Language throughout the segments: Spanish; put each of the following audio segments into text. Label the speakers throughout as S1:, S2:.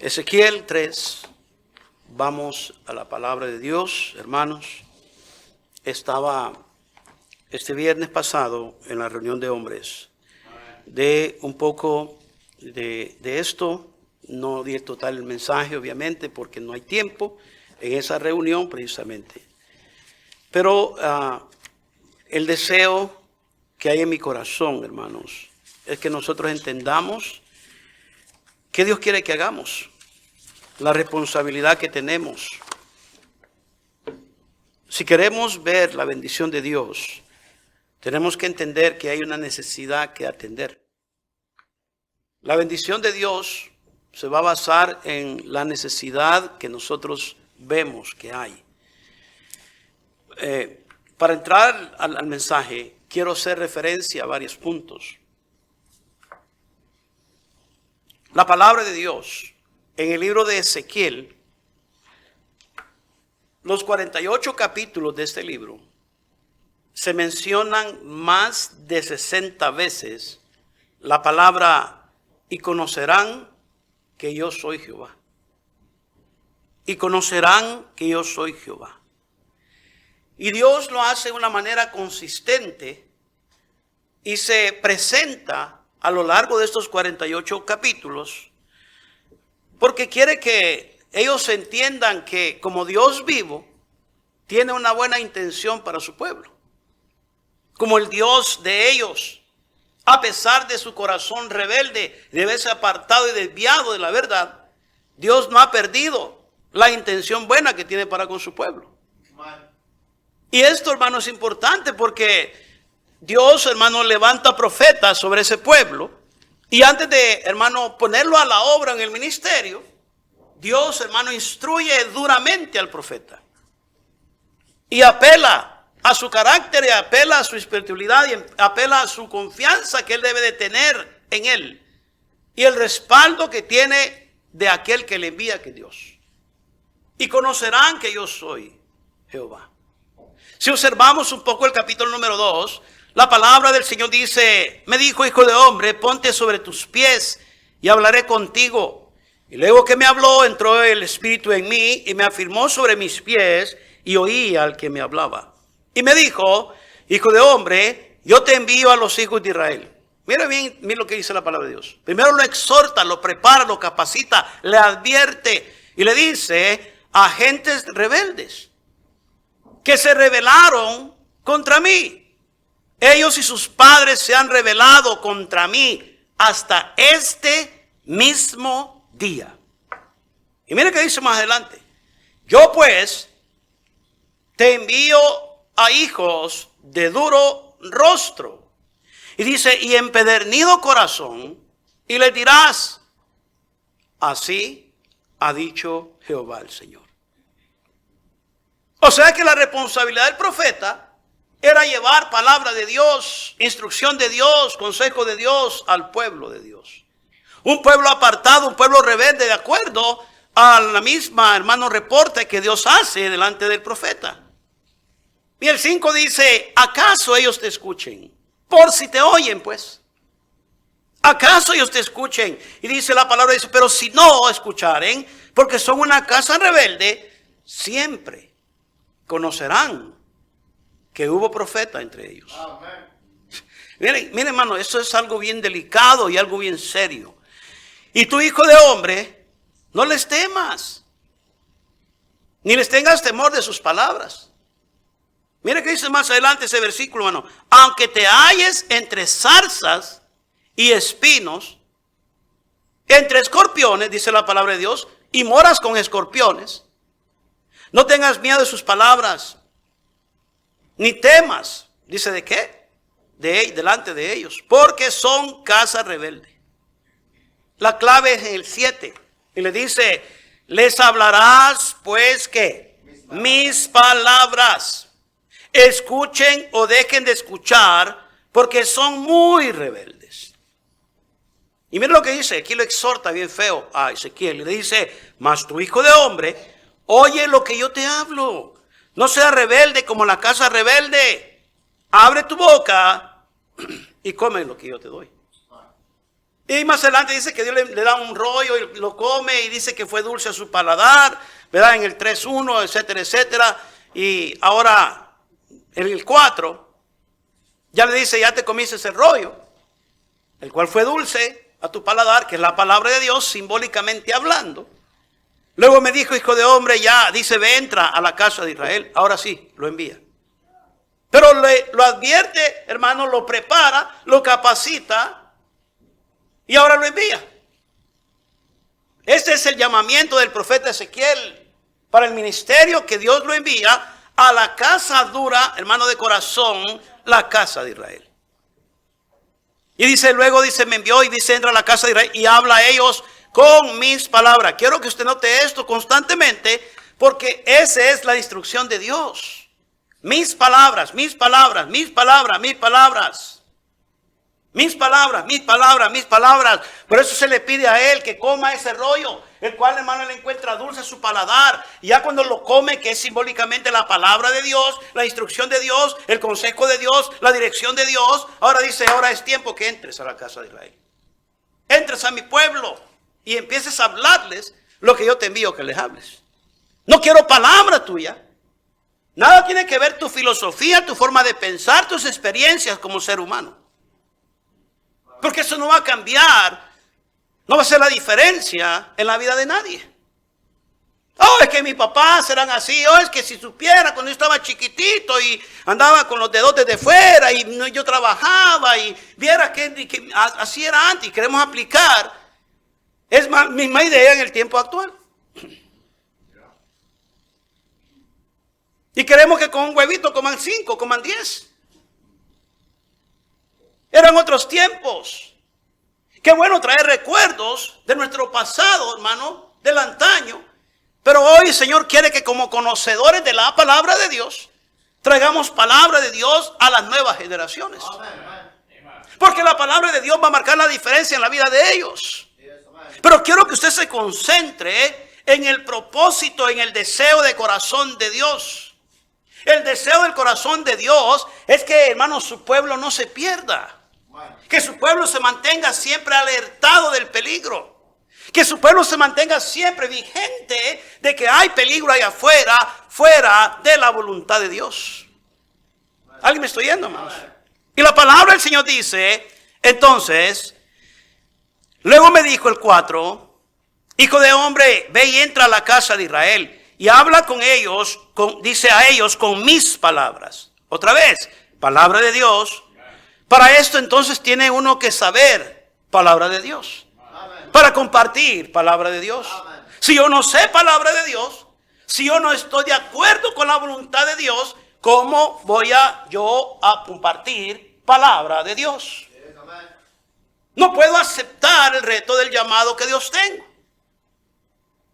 S1: Ezequiel 3, vamos a la palabra de Dios, hermanos. Estaba este viernes pasado en la reunión de hombres de un poco de esto. No di total el mensaje, obviamente, porque no hay tiempo en esa reunión precisamente. Pero el deseo que hay en mi corazón, hermanos, es que nosotros entendamos qué Dios quiere que hagamos, la responsabilidad que tenemos. Si queremos ver la bendición de Dios, tenemos que entender que hay una necesidad que atender. La bendición de Dios se va a basar en la necesidad que nosotros vemos que hay. Para entrar al mensaje, quiero hacer referencia a varios puntos. La palabra de Dios en el libro de Ezequiel, los 48 capítulos de este libro, se mencionan más de 60 veces la palabra y conocerán que yo soy Jehová. Y conocerán que yo soy Jehová. Y Dios lo hace de una manera consistente y se presenta a lo largo de estos 48 capítulos, porque quiere que ellos entiendan que como Dios vivo, tiene una buena intención para su pueblo. Como el Dios de ellos, a pesar de su corazón rebelde, de haberse apartado y desviado de la verdad, Dios no ha perdido la intención buena que tiene para con su pueblo. Y esto, hermano, es importante porque Dios, hermano, levanta profetas sobre ese pueblo. Y antes de, hermano, ponerlo a la obra en el ministerio, Dios, hermano, instruye duramente al profeta. Y apela a su carácter, y apela a su espiritualidad, y apela a su confianza que él debe de tener en él. Y el respaldo que tiene de aquel que le envía, que es Dios. Y conocerán que yo soy Jehová. Si observamos un poco el capítulo número 2, la palabra del Señor dice: me dijo, hijo de hombre, ponte sobre tus pies y hablaré contigo. Y luego que me habló, entró el Espíritu en mí y me afirmó sobre mis pies y oí al que me hablaba. Y me dijo: hijo de hombre, yo te envío a los hijos de Israel. Mira bien lo que dice la palabra de Dios. Primero lo exhorta, lo prepara, lo capacita, le advierte y le dice a gentes rebeldes que se rebelaron contra mí. Ellos y sus padres se han rebelado contra mí hasta este mismo día. Y mira que dice más adelante: yo pues te envío a hijos de duro rostro. Y dice: y empedernido corazón, y le dirás: así ha dicho Jehová el Señor. O sea que la responsabilidad del profeta era llevar palabra de Dios, instrucción de Dios, consejo de Dios al pueblo de Dios. Un pueblo apartado, un pueblo rebelde, de acuerdo a la misma, hermano, reporte que Dios hace delante del profeta. Y el 5 dice: ¿acaso ellos te escuchen? Por si te oyen, pues. ¿Acaso ellos te escuchen? Y dice la palabra, dice: pero si no escucharen, porque son una casa rebelde, siempre conocerán que hubo profeta entre ellos. Amén. Miren, hermano, esto es algo bien delicado y algo bien serio. Y tu hijo de hombre, no les temas, ni les tengas temor de sus palabras. Mira que dice más adelante ese versículo, hermano: aunque te halles entre zarzas y espinos, entre escorpiones, dice la palabra de Dios, y moras con escorpiones, no tengas miedo de sus palabras, ni temas. Dice: ¿de qué? Delante de ellos, porque son casa rebelde. La clave es en el 7. Y le dice: les hablarás pues ¿qué? Mis palabras. Escuchen o dejen de escuchar, porque son muy rebeldes. Y mira lo que dice. Aquí lo exhorta bien feo a Ezequiel. Le dice: mas tu hijo de hombre, oye lo que yo te hablo. No seas rebelde como la casa rebelde. Abre tu boca y come lo que yo te doy. Y más adelante dice que Dios le da un rollo y lo come y dice que fue dulce a su paladar, ¿verdad? En el 3:1, etcétera, etcétera. Y ahora, en el 4, ya le dice, ya te comiste ese rollo, el cual fue dulce a tu paladar, que es la palabra de Dios, simbólicamente hablando. Luego me dijo, hijo de hombre, ya, dice, ve, entra a la casa de Israel. Ahora sí, lo envía. Pero lo advierte, hermano, lo prepara, lo capacita y ahora lo envía. Ese es el llamamiento del profeta Ezequiel para el ministerio, que Dios lo envía a la casa dura, hermano, de corazón, la casa de Israel. Y dice, luego dice, me envió y dice, entra a la casa de Israel y habla a ellos con mis palabras. Quiero que usted note esto constantemente, porque esa es la instrucción de Dios. Mis palabras, mis palabras, mis palabras, mis palabras. Mis palabras, mis palabras, mis palabras. Por eso se le pide a él que coma ese rollo, el cual, hermano, le encuentra dulce a su paladar. Y ya cuando lo come, que es simbólicamente la palabra de Dios, la instrucción de Dios, el consejo de Dios, la dirección de Dios, ahora dice, ahora es tiempo que entres a la casa de Israel. Entres a mi pueblo y empieces a hablarles lo que yo te envío que les hables. No quiero palabra tuya. Nada tiene que ver tu filosofía, tu forma de pensar, tus experiencias como ser humano. Porque eso no va a cambiar, no va a ser la diferencia en la vida de nadie. Oh, es que mis papás eran así. Oh, es que si supiera cuando yo estaba chiquitito y andaba con los dedos desde fuera y yo trabajaba y viera que así era antes y queremos aplicar. Es la misma idea en el tiempo actual. Y queremos que con un huevito coman 5, coman 10. Eran otros tiempos. Qué bueno traer recuerdos de nuestro pasado, hermano, del antaño. Pero hoy el Señor quiere que como conocedores de la palabra de Dios, traigamos palabra de Dios a las nuevas generaciones. Porque la palabra de Dios va a marcar la diferencia en la vida de ellos. Pero quiero que usted se concentre en el propósito, en el deseo de corazón de Dios. El deseo del corazón de Dios es que, hermano, su pueblo no se pierda. Que su pueblo se mantenga siempre alertado del peligro. Que su pueblo se mantenga siempre vigente de que hay peligro allá afuera, fuera de la voluntad de Dios. ¿Alguien me está oyendo, hermanos? Y la palabra del Señor dice, entonces, luego me dijo el 4, hijo de hombre, ve y entra a la casa de Israel y habla con ellos, dice a ellos con mis palabras. Otra vez, palabra de Dios. Para esto entonces tiene uno que saber palabra de Dios. Para compartir palabra de Dios. Si yo no sé palabra de Dios, si yo no estoy de acuerdo con la voluntad de Dios, ¿cómo voy yo a compartir palabra de Dios? No puedo aceptar el reto del llamado que Dios tengo.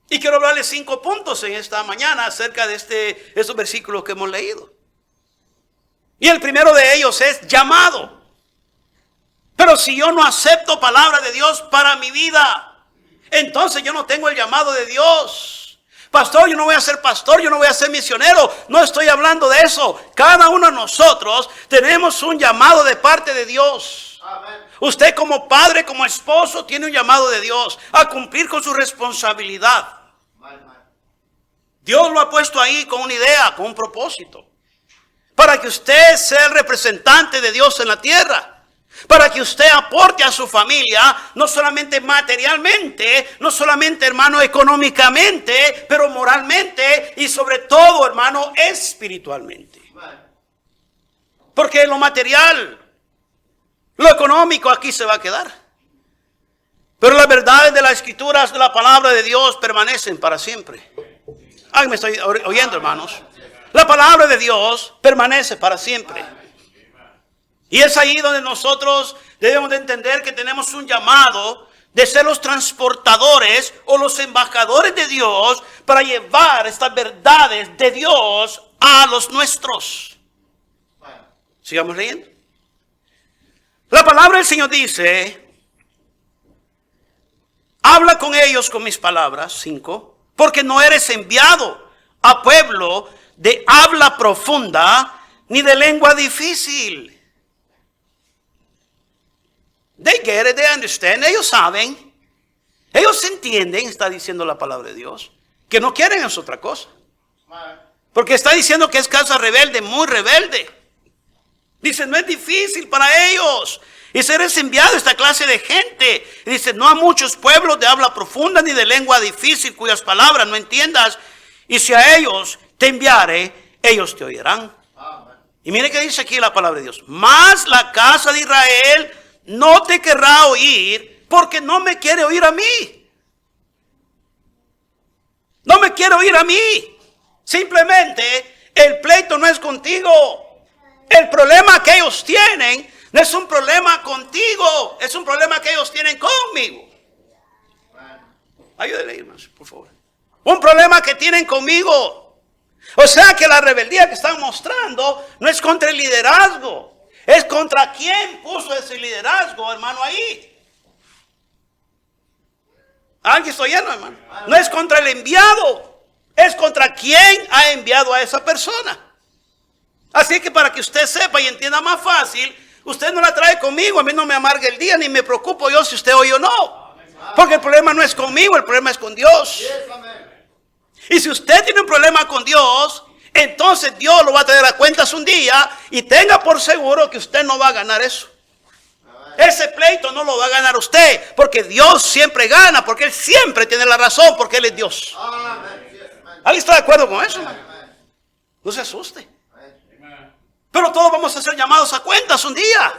S1: Y quiero hablarles 5 puntos en esta mañana acerca de estos versículos que hemos leído. Y el primero de ellos es llamado. Pero si yo no acepto palabra de Dios para mi vida, entonces yo no tengo el llamado de Dios. Pastor, yo no voy a ser pastor, yo no voy a ser misionero. No estoy hablando de eso. Cada uno de nosotros tenemos un llamado de parte de Dios. Amén. Usted como padre, como esposo, tiene un llamado de Dios a cumplir con su responsabilidad. Dios lo ha puesto ahí con una idea, con un propósito. Para que usted sea el representante de Dios en la tierra. Para que usted aporte a su familia, no solamente materialmente, no solamente, hermano, económicamente, pero moralmente y sobre todo, hermano, espiritualmente. Porque lo material, lo económico aquí se va a quedar. Pero las verdades de las escrituras, de la palabra de Dios permanecen para siempre. Ay, me estoy oyendo, hermanos. La palabra de Dios permanece para siempre. Y es ahí donde nosotros debemos de entender que tenemos un llamado de ser los transportadores o los embajadores de Dios para llevar estas verdades de Dios a los nuestros. Sigamos leyendo. La palabra del Señor dice, habla con ellos con mis palabras, 5, porque no eres enviado a pueblo de habla profunda ni de lengua difícil. They get it, they understand. Ellos saben. Ellos entienden, está diciendo la palabra de Dios. Que no quieren es otra cosa. Porque está diciendo que es casa rebelde, muy rebelde. Dice, no es difícil para ellos. Y eres enviado a esta clase de gente. Y dice, no a muchos pueblos de habla profunda ni de lengua difícil cuyas palabras no entiendas. Y si a ellos te enviare, ellos te oirán. Y mire que dice aquí la palabra de Dios. Mas la casa de Israel no te querrá oír porque no me quiere oír a mí. No me quiere oír a mí. Simplemente el pleito no es contigo. El problema que ellos tienen no es un problema contigo. Es un problema que ellos tienen conmigo. Ayúdenle, hermanos, por favor. Un problema que tienen conmigo. O sea que la rebeldía que están mostrando no es contra el liderazgo. Es contra quien puso ese liderazgo, hermano, ahí. Aquí estoy lleno, hermano. No es contra el enviado. Es contra quien ha enviado a esa persona. Así que para que usted sepa y entienda más fácil, usted no la trae conmigo. A mí no me amarga el día ni me preocupo yo si usted oye o no. Porque el problema no es conmigo, el problema es con Dios. Y si usted tiene un problema con Dios, entonces Dios lo va a traer a cuentas un día y tenga por seguro que usted no va a ganar eso. Ese pleito no lo va a ganar usted, porque Dios siempre gana, porque Él siempre tiene la razón, porque Él es Dios. ¿Alguien está de acuerdo con eso? No se asuste. Pero todos vamos a ser llamados a cuentas un día,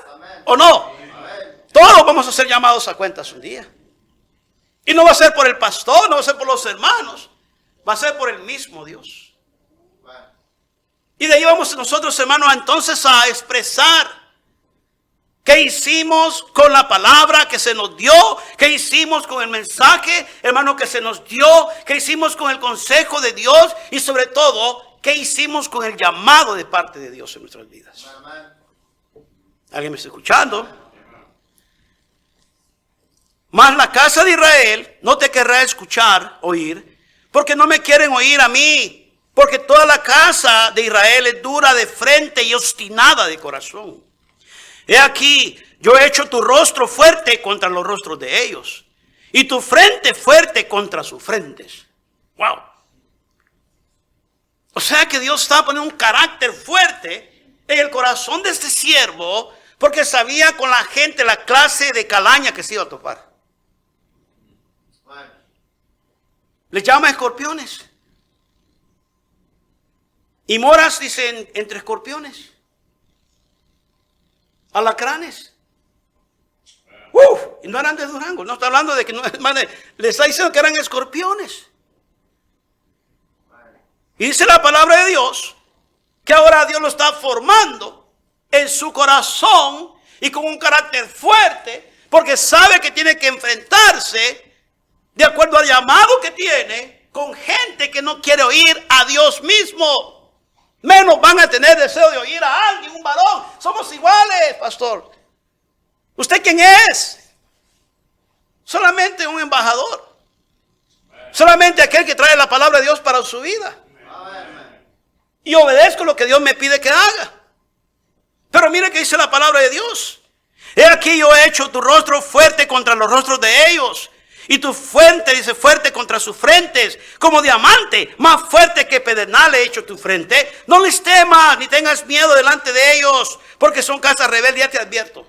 S1: ¿o no? Todos vamos a ser llamados a cuentas un día. Y no va a ser por el pastor, no va a ser por los hermanos. Va a ser por el mismo Dios. Y de ahí vamos nosotros, hermanos, entonces a expresar qué hicimos con la palabra que se nos dio, qué hicimos con el mensaje, hermano, que se nos dio, qué hicimos con el consejo de Dios y sobre todo, qué hicimos con el llamado de parte de Dios en nuestras vidas. ¿Alguien me está escuchando? Mas la casa de Israel no te querrá escuchar, oír, porque no me quieren oír a mí, porque toda la casa de Israel es dura de frente y obstinada de corazón. He aquí, yo he hecho tu rostro fuerte contra los rostros de ellos, y tu frente fuerte contra sus frentes. Wow. O sea que Dios estaba poniendo un carácter fuerte en el corazón de este siervo, porque sabía con la gente la clase de calaña que se iba a topar. Les llama escorpiones. Y moras, dicen, entre escorpiones. Alacranes. Y no eran de Durango. No está hablando de que no, le está diciendo que eran escorpiones. Y dice la palabra de Dios que ahora Dios lo está formando en su corazón y con un carácter fuerte, porque sabe que tiene que enfrentarse de acuerdo al llamado que tiene con gente que no quiere oír a Dios mismo. Menos van a tener deseo de oír a alguien, un varón. Somos iguales, pastor. ¿Usted quién es? Solamente un embajador. Solamente aquel que trae la palabra de Dios para su vida. Y obedezco lo que Dios me pide que haga. Pero mire que dice la palabra de Dios. He aquí yo he hecho tu rostro fuerte contra los rostros de ellos. Y tu frente, dice, fuerte contra sus frentes, como diamante, más fuerte que pedernal he hecho tu frente. No les temas, ni tengas miedo delante de ellos, porque son casas rebeldes, ya te advierto.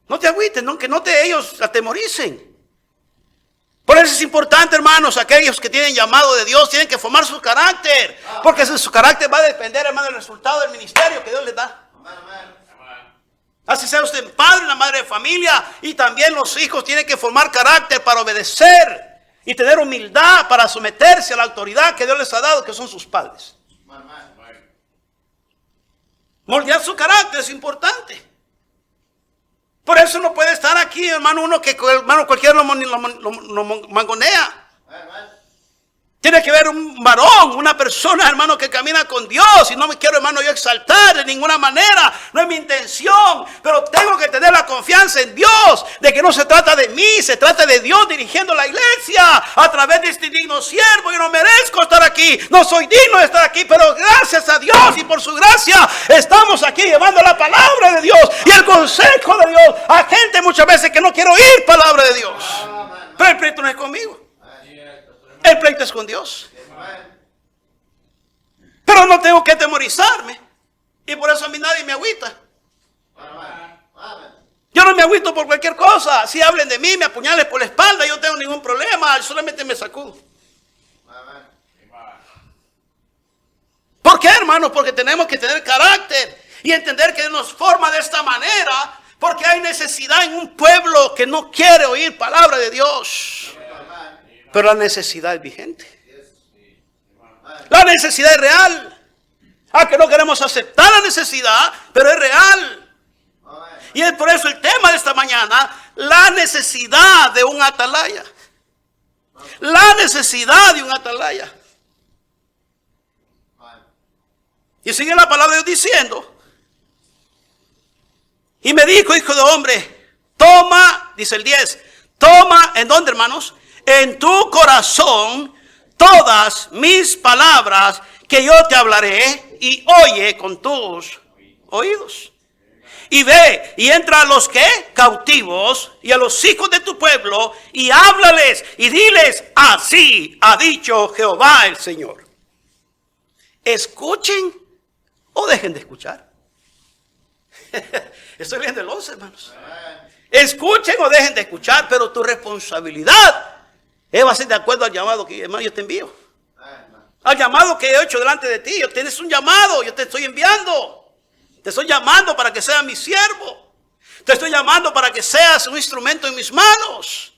S1: No te agüites, no, que no te ellos atemoricen. Por eso es importante, hermanos, aquellos que tienen llamado de Dios, tienen que formar su carácter, porque su carácter va a depender, hermano, del resultado del ministerio que Dios les da. Así sea usted padre, una madre de familia, y también los hijos tienen que formar carácter para obedecer y tener humildad para someterse a la autoridad que Dios les ha dado, que son sus padres. Moldear su carácter es importante. Por eso no puede estar aquí, hermano, uno que hermano cualquiera lo mangonea. Tiene que ver un varón, una persona, hermano, que camina con Dios. Y no me quiero, hermano, yo exaltar de ninguna manera. No es mi intención. Pero tengo que tener la confianza en Dios. De que no se trata de mí, se trata de Dios dirigiendo la iglesia. A través de este digno siervo. Yo no merezco estar aquí. No soy digno de estar aquí. Pero gracias a Dios y por su gracia estamos aquí llevando la palabra de Dios. Y el consejo de Dios a gente muchas veces que no quiere oír palabra de Dios. Pero el pleito no es conmigo. El pleito es con Dios. Pero no tengo que atemorizarme. Y por eso a mí nadie me agüita. Yo no me agüito por cualquier cosa. Si hablen de mí, me apuñalen por la espalda, yo no tengo ningún problema. Yo solamente me sacudo. ¿Por qué, hermanos? Porque tenemos que tener carácter y entender que nos forma de esta manera. Porque hay necesidad en un pueblo que no quiere oír palabra de Dios. Pero la necesidad es vigente. La necesidad es real. Que no queremos aceptar la necesidad, pero es real. Y es por eso el tema de esta mañana, la necesidad de un atalaya. La necesidad de un atalaya. Y sigue la palabra de Dios diciendo. Y me dijo, hijo de hombre, toma, dice el 10, toma, ¿en dónde, hermanos? En tu corazón todas mis palabras que yo te hablaré y oye con tus oídos. Y ve y entra a los que cautivos y a los hijos de tu pueblo y háblales y diles, así ha dicho Jehová el Señor. Escuchen o dejen de escuchar. Estoy leyendo el 11, hermanos. Escuchen o dejen de escuchar, pero tu responsabilidad va a ser de acuerdo al llamado que, hermano, yo te envío. Al llamado que he hecho delante de ti. Tienes un llamado, yo te estoy enviando. Te estoy llamando para que seas mi siervo. Te estoy llamando para que seas un instrumento en mis manos.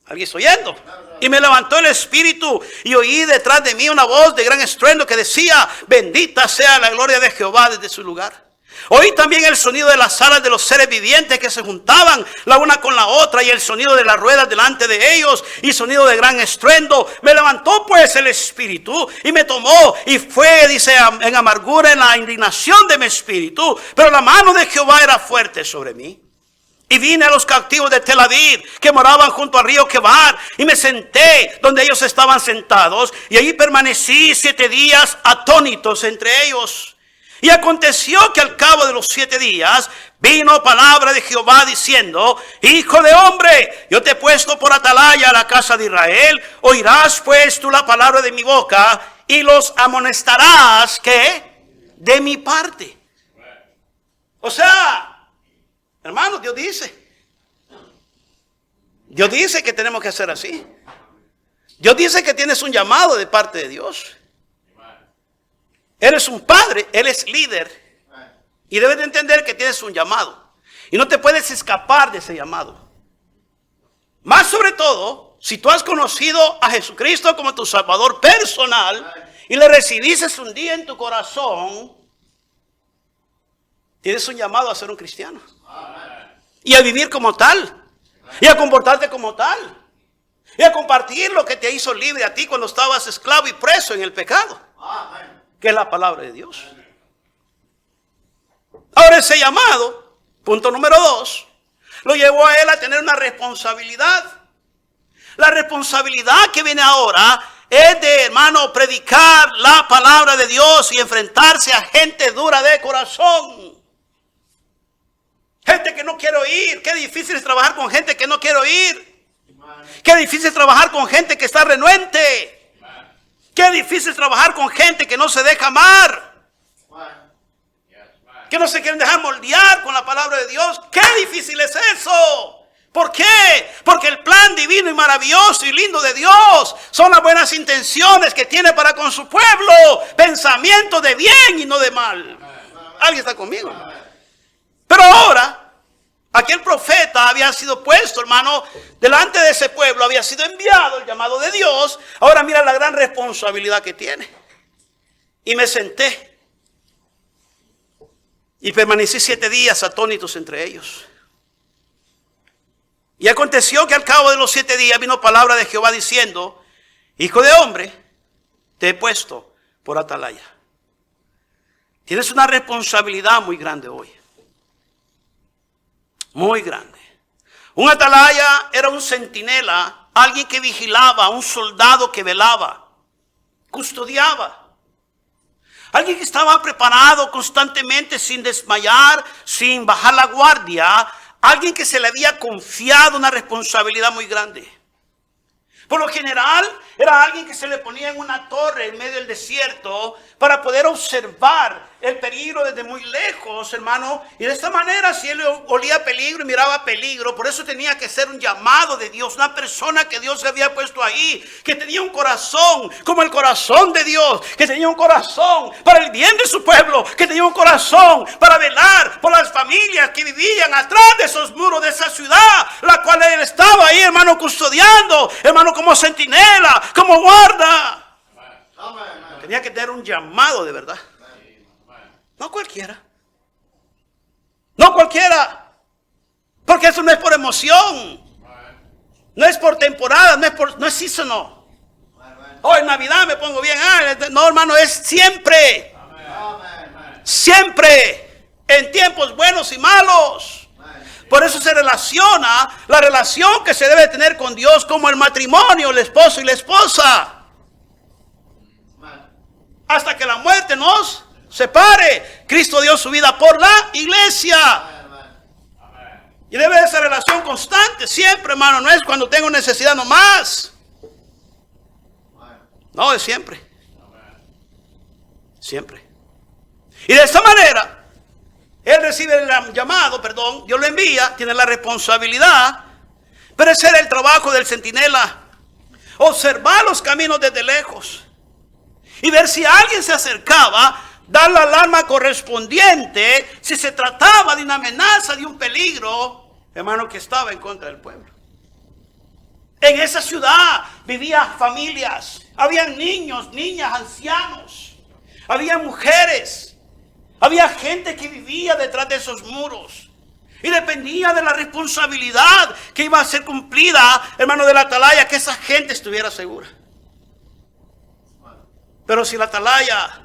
S1: ¿Alguien está oyendo? Y me levantó el espíritu y oí detrás de mí una voz de gran estruendo que decía, bendita sea la gloria de Jehová desde su lugar. Oí también el sonido de las alas de los seres vivientes que se juntaban la una con la otra y el sonido de las ruedas delante de ellos y sonido de gran estruendo. Me levantó pues el espíritu y me tomó y fue, dice, en amargura en la indignación de mi espíritu. Pero la mano de Jehová era fuerte sobre mí. Y vine a los cautivos de Tel Aviv que moraban junto al río Quebar y me senté donde ellos estaban sentados y allí permanecí 7 días atónitos entre ellos. Y aconteció que al cabo de los 7 días vino palabra de Jehová diciendo, hijo de hombre, yo te he puesto por atalaya a la casa de Israel, oirás pues tú la palabra de mi boca y los amonestarás, ¿qué? De mi parte. O sea, hermanos, Dios dice que tenemos que hacer así. Dios dice que tienes un llamado de parte de Dios. Eres un padre, eres líder. Y debes de entender que tienes un llamado. Y no te puedes escapar de ese llamado. Más sobre todo, si tú has conocido a Jesucristo como tu Salvador personal y le recibiste un día en tu corazón, tienes un llamado a ser un cristiano. Y a vivir como tal. Y a comportarte como tal. Y a compartir lo que te hizo libre a ti cuando estabas esclavo y preso en el pecado. Que es la palabra de Dios. Ahora ese llamado, punto número 2, lo llevó a él a tener una responsabilidad. La responsabilidad que viene ahora es de, hermano, predicar la palabra de Dios y enfrentarse a gente dura de corazón. Gente que no quiere oír. Qué difícil es trabajar con gente que no quiere oír. Qué difícil es trabajar con gente que está renuente. Qué difícil es trabajar con gente que no se deja amar. Que no se quieren dejar moldear con la palabra de Dios. Qué difícil es eso. ¿Por qué? Porque el plan divino y maravilloso y lindo de Dios son las buenas intenciones que tiene para con su pueblo. Pensamientos de bien y no de mal. ¿Alguien está conmigo? Pero ahora, aquel profeta había sido puesto, hermano, delante de ese pueblo, había sido enviado el llamado de Dios. Ahora mira la gran responsabilidad que tiene. Y me senté y permanecí 7 días atónitos entre ellos. Y aconteció que al cabo de los 7 días vino palabra de Jehová diciendo, Hijo de hombre, te he puesto por atalaya. Tienes una responsabilidad muy grande hoy. Muy grande. Un atalaya era un centinela, alguien que vigilaba, un soldado que velaba, custodiaba. Alguien que estaba preparado constantemente sin desmayar, sin bajar la guardia. Alguien que se le había confiado una responsabilidad muy grande. Por lo general, era alguien que se le ponía en una torre en medio del desierto para poder observar el peligro desde muy lejos, hermano. Y de esta manera, si él olía peligro y miraba peligro, por eso tenía que ser un llamado de Dios, una persona que Dios le había puesto ahí, que tenía un corazón como el corazón de Dios, que tenía un corazón para el bien de su pueblo, que tenía un corazón para velar por las familias que vivían atrás de esos muros de esa ciudad, la cual él estaba ahí, hermano, custodiando, hermano, como centinela, como guarda. Tenía que tener un llamado de verdad. No cualquiera. No cualquiera. Porque eso no es por emoción. No es por temporada. No es seasonal. Hoy en Navidad me pongo bien. No, hermano, es siempre. Siempre. En tiempos buenos y malos. Por eso se relaciona la relación que se debe tener con Dios como el matrimonio, el esposo y la esposa. Hasta que la muerte nos separe. Cristo dio su vida por la iglesia. Y debe de ser relación constante, siempre, hermano. No es cuando tengo necesidad nomás. No, es siempre. Siempre. Y de esta manera, él recibe el llamado, Dios lo envía, tiene la responsabilidad. Pero ese era el trabajo del centinela. Observar los caminos desde lejos. Y ver si alguien se acercaba, dar la alarma correspondiente, si se trataba de una amenaza, de un peligro, hermano, que estaba en contra del pueblo. En esa ciudad vivían familias, habían niños, niñas, ancianos, había mujeres, había gente que vivía detrás de esos muros. Y dependía de la responsabilidad que iba a ser cumplida, hermano, de la atalaya, que esa gente estuviera segura. Pero si la atalaya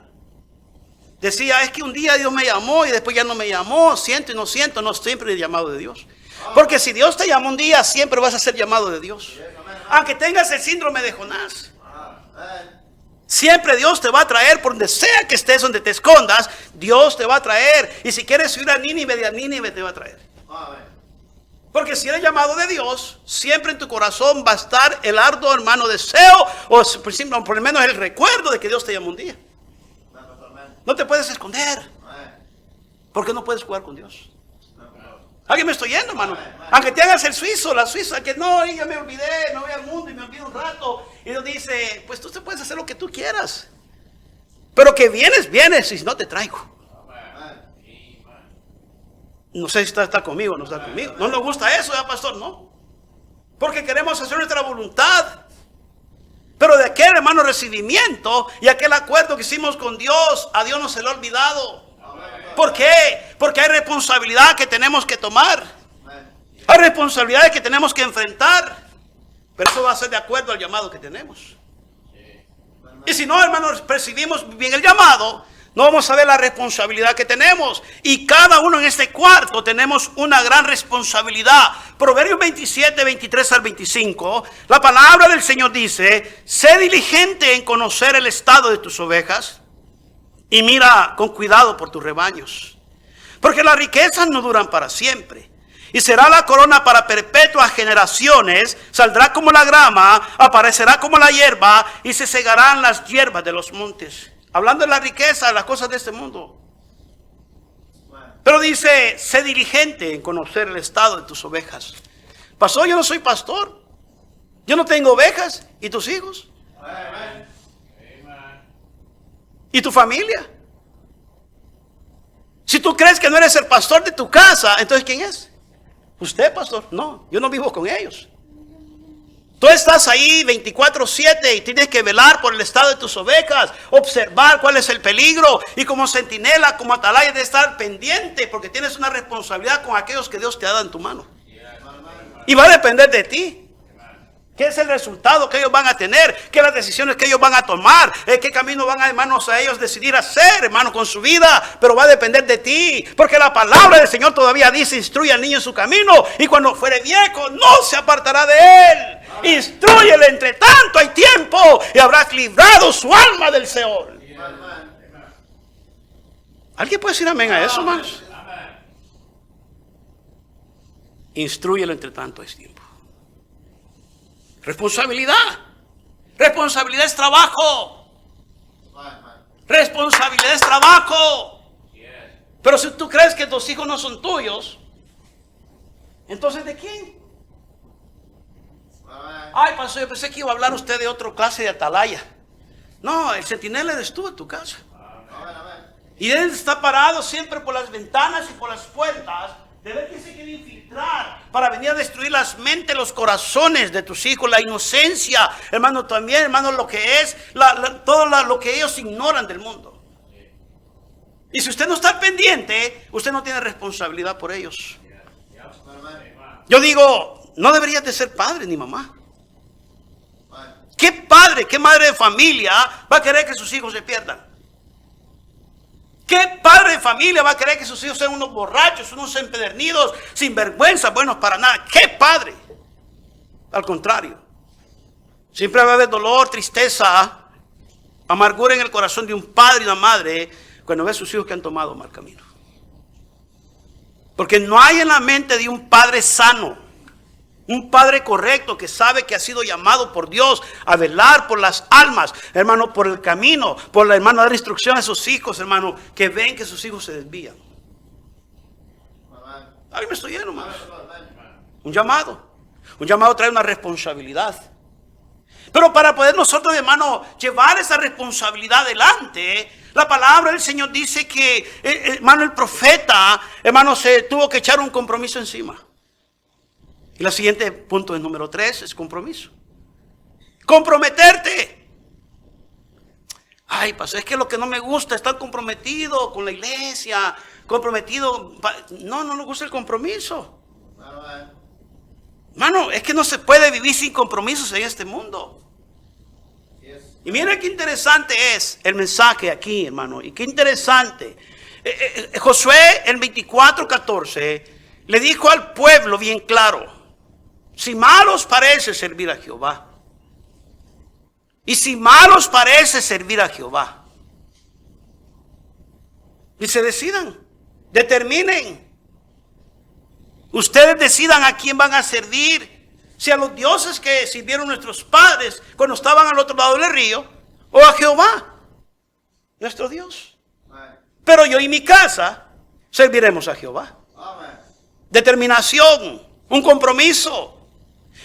S1: decía, es que un día Dios me llamó y después ya no me llamó, siento y no siento, no siempre el llamado de Dios. Porque si Dios te llamó un día, siempre vas a ser llamado de Dios. Aunque tengas el síndrome de Jonás. Siempre Dios te va a traer por donde sea que estés, donde te escondas, Dios te va a traer. Y si quieres subir a Nínive, de a Nínive te va a traer. Porque si eres llamado de Dios, siempre en tu corazón va a estar el arduo, hermano, deseo, o por lo menos el recuerdo de que Dios te llamó un día. No te puedes esconder. Porque no puedes jugar con Dios. ¿Alguien me estoy yendo, hermano? Aunque te hagas el suizo, la suiza, que no, ya me olvidé, me voy al mundo y me olvido un rato. Y Dios dice, pues tú te puedes hacer lo que tú quieras. Pero que vienes, vienes, y si no te traigo. No sé si está conmigo o no está conmigo. No nos gusta eso, ¿ya, pastor? No. Porque queremos hacer nuestra voluntad. Pero de aquel, hermano, recibimiento y aquel acuerdo que hicimos con Dios, a Dios no se le ha olvidado. ¿Por qué? Porque hay responsabilidad que tenemos que tomar. Hay responsabilidades que tenemos que enfrentar. Pero eso va a ser de acuerdo al llamado que tenemos. Y si no, hermanos, percibimos bien el llamado, no vamos a ver la responsabilidad que tenemos. Y cada uno en este cuarto tenemos una gran responsabilidad. Proverbios 27, 23 al 25. La palabra del Señor dice, sé diligente en conocer el estado de tus ovejas. Y mira con cuidado por tus rebaños. Porque las riquezas no duran para siempre. Y será la corona para perpetuas generaciones. Saldrá como la grama, aparecerá como la hierba. Y se segarán las hierbas de los montes. Hablando de la riqueza, las cosas de este mundo. Pero dice, sé diligente en conocer el estado de tus ovejas. Pastor, yo no soy pastor. Yo no tengo ovejas. ¿Y tus hijos? ¿Y tu familia? Si tú crees que no eres el pastor de tu casa, entonces ¿quién es? ¿Usted, pastor? No, yo no vivo con ellos. Tú estás ahí 24/7 y tienes que velar por el estado de tus ovejas, observar cuál es el peligro y como centinela, como atalaya de estar pendiente porque tienes una responsabilidad con aquellos que Dios te ha dado en tu mano. Y va a depender de ti. ¿Qué es el resultado que ellos van a tener? ¿Qué las decisiones que ellos van a tomar? ¿Qué camino van a, hermanos, a ellos decidir hacer, hermano, con su vida? Pero va a depender de ti. Porque la palabra del Señor todavía dice, instruye al niño en su camino. Y cuando fuere viejo, no se apartará de él. Instrúyele, entre tanto hay tiempo. Y habrás librado su alma del Seol. ¿Alguien puede decir amén a eso, hermanos? Instrúyelo, entre tanto hay tiempo. Responsabilidad. Responsabilidad es trabajo. Responsabilidad es trabajo. Pero si tú crees que tus hijos no son tuyos, entonces ¿de quién? Ay, pastor, yo pensé que iba a hablar usted de otra clase de atalaya. No, el centinela eres tú en tu casa. Y él está parado siempre por las ventanas y por las puertas, de ver que se quiere infiltrar para venir a destruir las mentes, los corazones de tus hijos, la inocencia, hermano, también, hermano, lo que es, todo lo que ellos ignoran del mundo. Y si usted no está pendiente, usted no tiene responsabilidad por ellos. Yo digo, no deberías de ser padre ni mamá. ¿Qué padre, qué madre de familia va a querer que sus hijos se pierdan? ¿Qué padre de familia va a querer que sus hijos sean unos borrachos, unos empedernidos, sin vergüenza, buenos para nada? ¿Qué padre? Al contrario. Siempre va a haber dolor, tristeza, amargura en el corazón de un padre y una madre cuando ve a sus hijos que han tomado mal camino. Porque no hay en la mente de un padre sano, un padre correcto que sabe que ha sido llamado por Dios a velar por las almas, hermano, por el camino, por la, hermano, dar instrucción a sus hijos, hermano, que ven que sus hijos se desvían. Alguien me estoy lleno, hermano. Un llamado trae una responsabilidad. Pero para poder nosotros, hermano, llevar esa responsabilidad adelante, la palabra del Señor dice que, hermano, el profeta, hermano, se tuvo que echar un compromiso encima. Y el siguiente punto, el número 3, es compromiso. Comprometerte. Ay, pastor, es que lo que no me gusta es estar comprometido con la iglesia, comprometido. No nos gusta el compromiso. Hermano, es que no se puede vivir sin compromisos en este mundo. Y mira qué interesante es el mensaje aquí, hermano. Y qué interesante. Josué, el 24:14, le dijo al pueblo bien claro: si mal os parece servir a Jehová, y si mal os parece servir a Jehová, y se decidan, determinen, ustedes decidan a quién van a servir, si a los dioses que sirvieron nuestros padres cuando estaban al otro lado del río, o a Jehová, nuestro Dios. Pero yo y mi casa serviremos a Jehová. Determinación, un compromiso.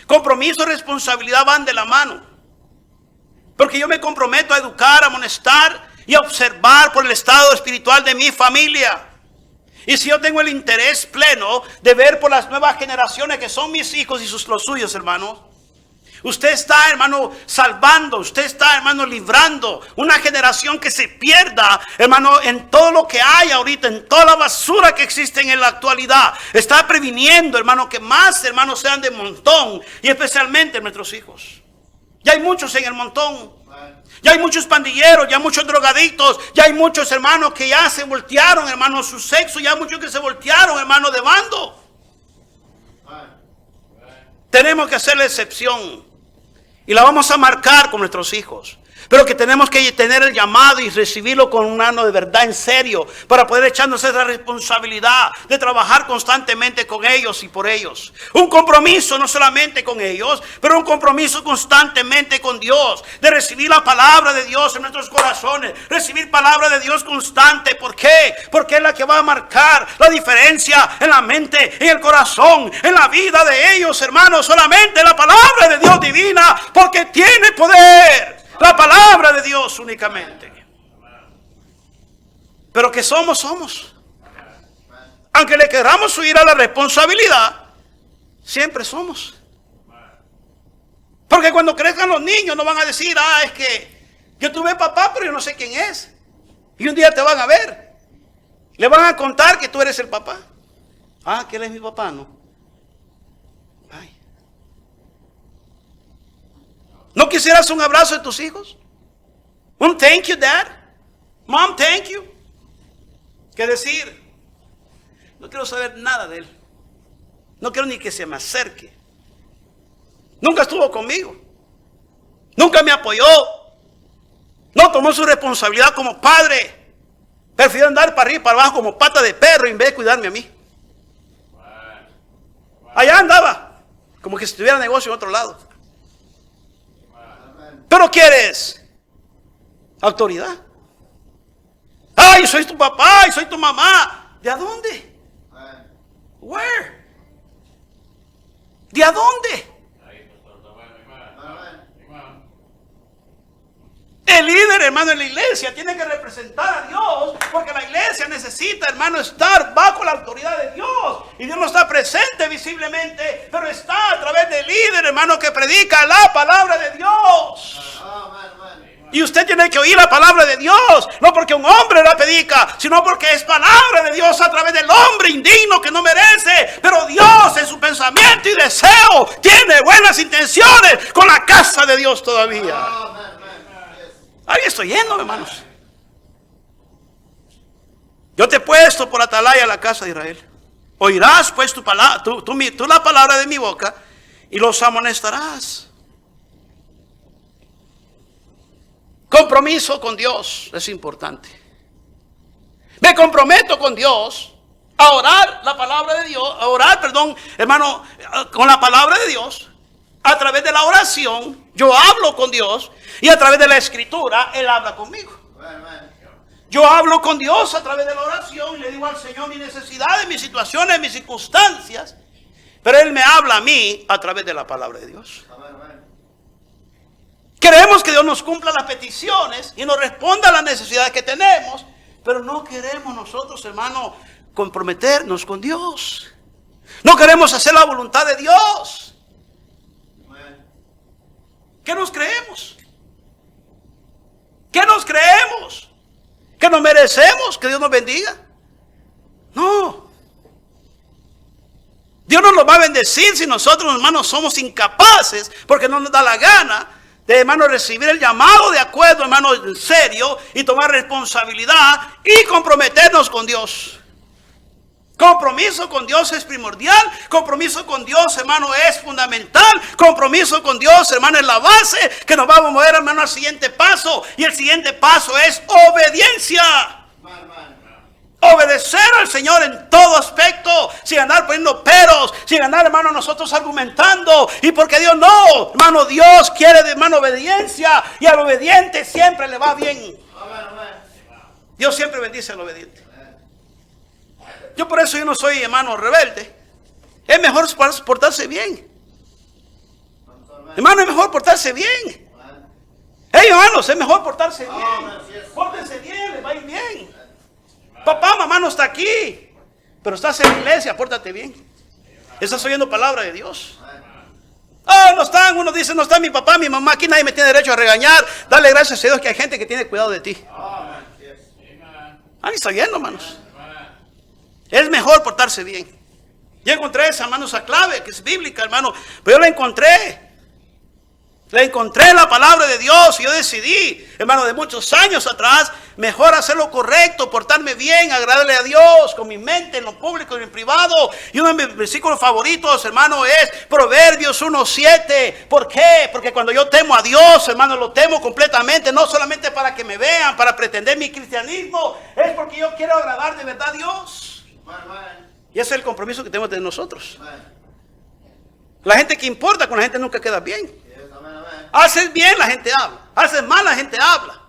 S1: Compromiso y responsabilidad van de la mano. Porque yo me comprometo a educar, a amonestar y a observar por el estado espiritual de mi familia. Y si yo tengo el interés pleno de ver por las nuevas generaciones que son mis hijos y los suyos, hermano, usted está, hermano, salvando, usted está, hermano, librando una generación que se pierda, hermano, en todo lo que hay ahorita, en toda la basura que existe en la actualidad. Está previniendo, hermano, que más, hermanos, sean de montón, y especialmente nuestros hijos. Ya hay muchos en el montón. Ya hay muchos pandilleros, ya hay muchos drogadictos, ya hay muchos hermanos que ya se voltearon, hermano, su sexo, ya hay muchos que se voltearon, hermano, de bando. Tenemos que hacer la excepción y la vamos a marcar con nuestros hijos. Pero que tenemos que tener el llamado y recibirlo con un mano de verdad en serio, para poder echarnos esa responsabilidad de trabajar constantemente con ellos y por ellos. Un compromiso no solamente con ellos, pero un compromiso constantemente con Dios, de recibir la palabra de Dios en nuestros corazones, recibir palabra de Dios constante. ¿Por qué? Porque es la que va a marcar la diferencia en la mente, en el corazón, en la vida de ellos, hermanos. Solamente la palabra de Dios divina, porque tiene poder. La palabra de Dios únicamente. Pero que somos. Aunque le queramos huir a la responsabilidad, siempre somos. Porque cuando crezcan los niños no van a decir: es que yo tuve papá, pero yo no sé quién es. Y un día te van a ver. Le van a contar que tú eres el papá. Que él es mi papá, ¿no? ¿No quisieras un abrazo de tus hijos? Un thank you, dad. Mom, thank you. ¿Qué decir? No quiero saber nada de él. No quiero ni que se me acerque. Nunca estuvo conmigo. Nunca me apoyó. No tomó su responsabilidad como padre. Prefiero andar para arriba y para abajo como pata de perro en vez de cuidarme a mí. Allá andaba, como que si tuviera negocio en otro lado. Pero ¿quieres autoridad? Ay, soy tu papá y soy tu mamá. ¿De a dónde? Where? ¿De a dónde? El líder, hermano, en la iglesia tiene que representar a Dios, porque la iglesia necesita, hermano, estar bajo la autoridad de Dios. Y Dios no está presente visiblemente, pero está a través del líder, hermano, que predica la palabra de Dios. Y usted tiene que oír la palabra de Dios, no porque un hombre la predica, sino porque es palabra de Dios a través del hombre indigno que no merece. Pero Dios en su pensamiento y deseo tiene buenas intenciones con la casa de Dios todavía. Ahí estoy yendo, hermanos. Yo te he puesto por atalaya a la casa de Israel. Oirás pues tu palabra, tú la palabra de mi boca y los amonestarás. Compromiso con Dios es importante. Me comprometo con Dios a orar la palabra de Dios, hermano, con la palabra de Dios. A través de la oración, yo hablo con Dios, y a través de la escritura, Él habla conmigo. Yo hablo con Dios a través de la oración y le digo al Señor mis necesidades, mis situaciones, mis circunstancias. Pero Él me habla a mí a través de la palabra de Dios. Queremos que Dios nos cumpla las peticiones y nos responda a las necesidades que tenemos, pero no queremos nosotros, hermano, comprometernos con Dios. No queremos hacer la voluntad de Dios. ¿Qué nos creemos? ¿Qué nos creemos? ¿Que nos merecemos que Dios nos bendiga? No. Dios no nos va a bendecir si nosotros, hermanos, somos incapaces, porque no nos da la gana de, hermano, recibir el llamado de acuerdo, hermano, en serio, y tomar responsabilidad y comprometernos con Dios. Compromiso con Dios es primordial. Compromiso con Dios, hermano, es fundamental. Compromiso con Dios, hermano, es la base que nos va a mover, hermano, al siguiente paso. Y el siguiente paso es obediencia. Obedecer al Señor en todo aspecto, sin andar poniendo peros, sin andar, hermano, nosotros argumentando. Y porque Dios no, hermano, Dios quiere, hermano, obediencia. Y al obediente siempre le va bien. Dios siempre bendice al obediente. Yo por eso yo no soy, hermano, rebelde. Es mejor portarse bien. Hermano, es mejor portarse bien. Hey, hermanos, es mejor portarse bien. Pórtense bien, les va a ir bien. Papá, mamá no está aquí, pero estás en la iglesia, pórtate bien. Estás oyendo palabra de Dios. Ah, no están, uno dice, no está mi papá, mi mamá, aquí nadie me tiene derecho a regañar. Dale gracias a Dios que hay gente que tiene cuidado de ti. Ahí está oyendo, hermanos. Es mejor portarse bien. Yo encontré esa, hermano, esa clave que es bíblica, hermano. Pero yo la encontré. La encontré en la palabra de Dios. Y yo decidí, hermano, de muchos años atrás, mejor hacer lo correcto, portarme bien, agradarle a Dios con mi mente, en lo público y en privado. Y uno de mis versículos favoritos, hermano, es Proverbios 1:7. ¿Por qué? Porque cuando yo temo a Dios, hermano, lo temo completamente. No solamente para que me vean, para pretender mi cristianismo. Es porque yo quiero agradar de verdad a Dios. Y ese es el compromiso que tenemos de nosotros. La gente que importa, con la gente nunca queda bien. Haces bien, la gente habla. Haces mal, la gente habla.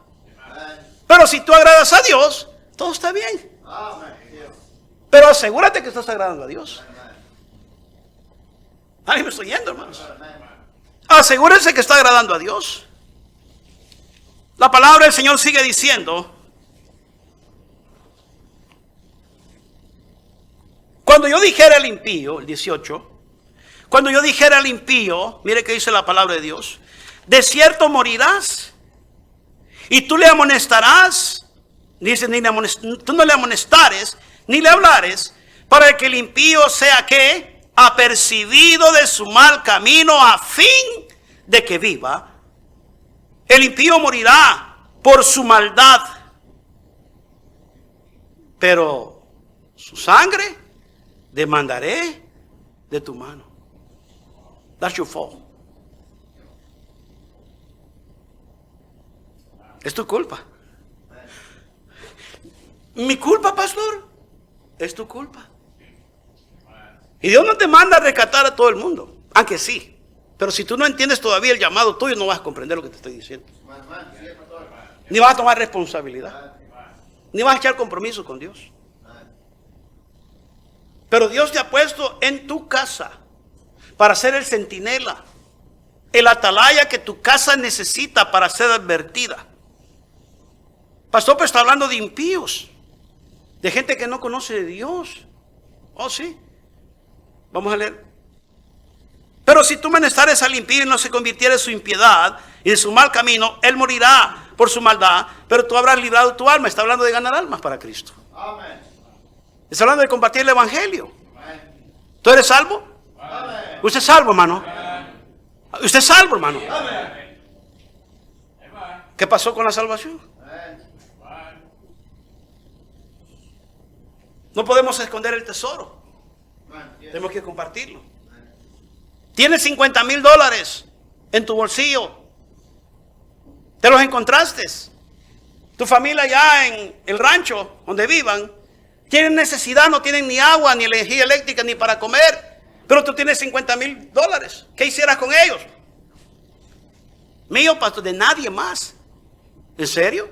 S1: Pero si tú agradas a Dios, todo está bien. Pero asegúrate que estás agradando a Dios. Ay, me estoy yendo, hermanos. Asegúrense que está agradando a Dios. La palabra del Señor sigue diciendo: cuando yo dijera al impío, el 18, cuando yo dijera al impío, mire que dice la palabra de Dios, de cierto morirás, y tú le amonestarás, dice, tú no le amonestares, ni le hablares, para que el impío sea, ¿qué? Apercibido de su mal camino, a fin de que viva. El impío morirá por su maldad, pero su sangre demandaré de tu mano. That's your fault. Es tu culpa. Mi culpa, pastor, es tu culpa. Y Dios no te manda a rescatar a todo el mundo, aunque sí. Pero si tú no entiendes todavía el llamado tuyo, no vas a comprender lo que te estoy diciendo. Ni vas a tomar responsabilidad. Ni vas a echar compromiso con Dios. Pero Dios te ha puesto en tu casa para ser el centinela, el atalaya que tu casa necesita para ser advertida. Pastor, pero está hablando de impíos, de gente que no conoce de Dios. Oh, sí. Vamos a leer. Pero si tú menestares al impío y no se convirtiera en su impiedad y de su mal camino, él morirá por su maldad, pero tú habrás librado tu alma. Está hablando de ganar almas para Cristo. Amén. Está hablando de compartir el evangelio. Amén. ¿Tú eres salvo? Amén. ¿Usted es salvo, hermano? Amén. ¿Usted es salvo, hermano? Amén. ¿Qué pasó con la salvación? Amén. No podemos esconder el tesoro. Tenemos que compartirlo. Tienes $50,000 en tu bolsillo. Te los encontraste. Tu familia allá en el rancho donde vivan tienen necesidad, no tienen ni agua, ni energía eléctrica, ni para comer. Pero tú tienes $50,000. ¿Qué hicieras con ellos? Mío, pastor, de nadie más. ¿En serio?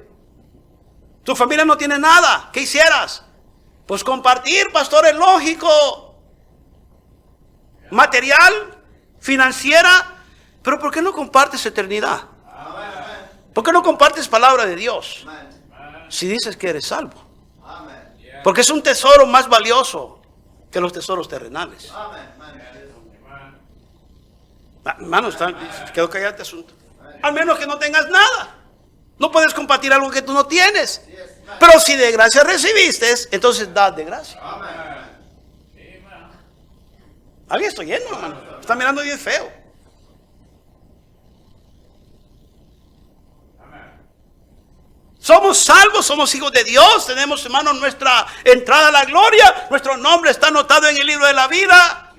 S1: Tu familia no tiene nada. ¿Qué hicieras? Pues compartir, pastor, es lógico. Material, financiera, pero ¿por qué no compartes eternidad? ¿Por qué no compartes palabra de Dios? Si dices que eres salvo. Porque es un tesoro más valioso que los tesoros terrenales. Hermano, quedó callado este asunto. Al menos que no tengas nada. No puedes compartir algo que tú no tienes. Pero si de gracia recibiste, entonces das de gracia. Alguien está yendo, hermano. Está mirando bien feo. Somos salvos, somos hijos de Dios. Tenemos, hermano, nuestra entrada a la gloria. Nuestro nombre está anotado en el libro de la vida.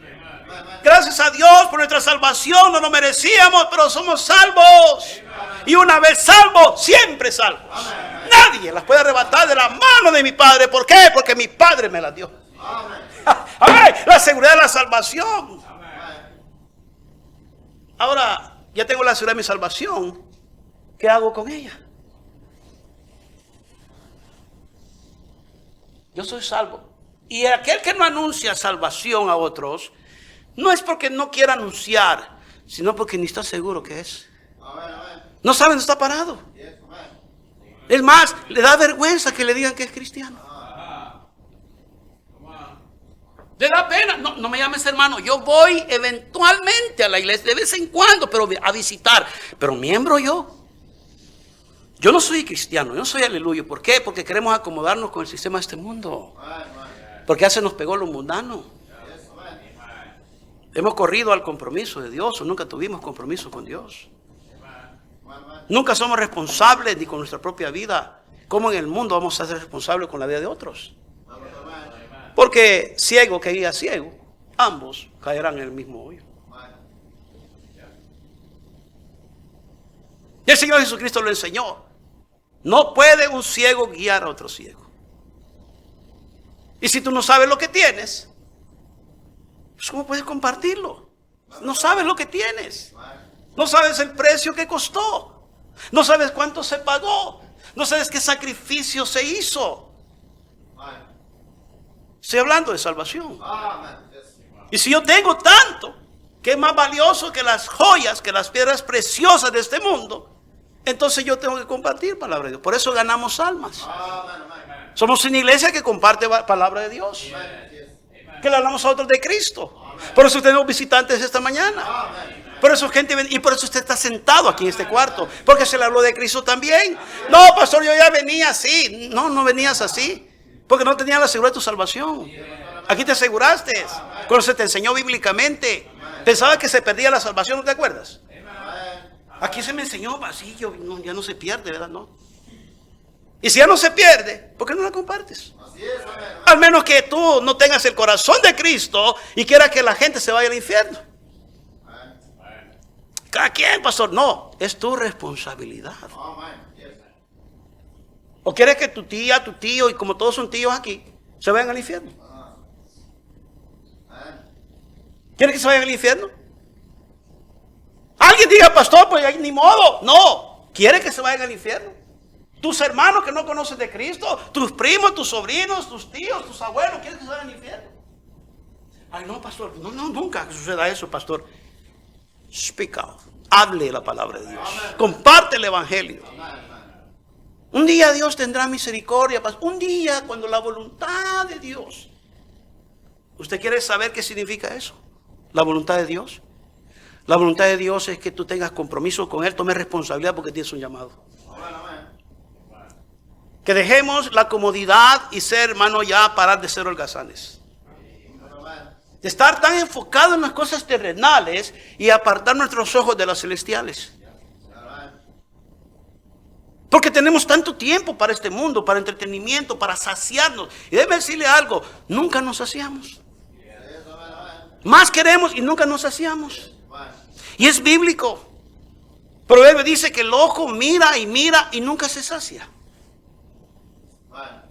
S1: Gracias a Dios por nuestra salvación. No lo merecíamos, pero somos salvos. Y una vez salvos, siempre salvos. Nadie las puede arrebatar de la mano de mi Padre. ¿Por qué? Porque mi Padre me las dio. Amén. La seguridad de la salvación. Ahora, ya tengo la seguridad de mi salvación. ¿Qué hago con ella? Yo soy salvo. Y aquel que no anuncia salvación a otros, no es porque no quiera anunciar, sino porque ni está seguro que es. No sabe dónde está parado. Es más, le da vergüenza que le digan que es cristiano. Le da pena. No me llames hermano. Yo voy eventualmente a la iglesia de vez en cuando, pero a visitar. Pero miembro yo. Yo no soy cristiano, yo no soy aleluya. ¿Por qué? Porque queremos acomodarnos con el sistema de este mundo. Porque ya se nos pegó lo mundano. Hemos corrido al compromiso de Dios o nunca tuvimos compromiso con Dios. Nunca somos responsables ni con nuestra propia vida. ¿Cómo en el mundo vamos a ser responsables con la vida de otros? Porque ciego que guía ciego, ambos caerán en el mismo hoyo. Y el Señor Jesucristo lo enseñó. No puede un ciego guiar a otro ciego. Y si tú no sabes lo que tienes, pues ¿cómo puedes compartirlo? No sabes lo que tienes. No sabes el precio que costó. No sabes cuánto se pagó. No sabes qué sacrificio se hizo. Estoy hablando de salvación. Y si yo tengo tanto, que es más valioso que las joyas, que las piedras preciosas de este mundo, entonces yo tengo que compartir palabra de Dios. Por eso ganamos almas. Somos una iglesia que comparte palabra de Dios. Que le hablamos a otros de Cristo. Por eso tenemos visitantes esta mañana. Por eso gente y por eso usted está sentado aquí en este cuarto. Porque se le habló de Cristo también. No, pastor, yo ya venía así. No venías así. Porque no tenías la seguridad de tu salvación. Aquí te aseguraste. Cuando se te enseñó bíblicamente. Pensaba que se perdía la salvación, ¿no te acuerdas? Aquí se me enseñó, así ya no se pierde, ¿verdad? No. Y si ya no se pierde, ¿por qué no la compartes? Al menos que tú no tengas el corazón de Cristo y quieras que la gente se vaya al infierno. ¿Cada quien, pastor? No, es tu responsabilidad. ¿O quieres que tu tía, tu tío, y como todos son tíos aquí, se vayan al infierno? ¿Quieres que se vayan al infierno? Alguien diga, pastor, pues ni modo. No, ¿quieres que se vayan al infierno? Tus hermanos que no conocen de Cristo, tus primos, tus sobrinos, tus tíos, tus abuelos, ¿quieres que se vayan al infierno? Ay, no, pastor, no, nunca que suceda eso, pastor. Speak out. Hable la palabra de Dios. Comparte el evangelio. Un día Dios tendrá misericordia. Un día cuando la voluntad de Dios. ¿Usted quiere saber qué significa eso? La voluntad de Dios. La voluntad de Dios es que tú tengas compromiso con Él, tomes responsabilidad porque tienes un llamado. Que dejemos la comodidad y ser, hermano, ya parar de ser holgazanes. De estar tan enfocado en las cosas terrenales y apartar nuestros ojos de las celestiales. Porque tenemos tanto tiempo para este mundo, para entretenimiento, para saciarnos. Y déjeme decirle algo, nunca nos saciamos. Más queremos y nunca nos saciamos. Y es bíblico. Proverbio dice que el ojo mira y nunca se sacia.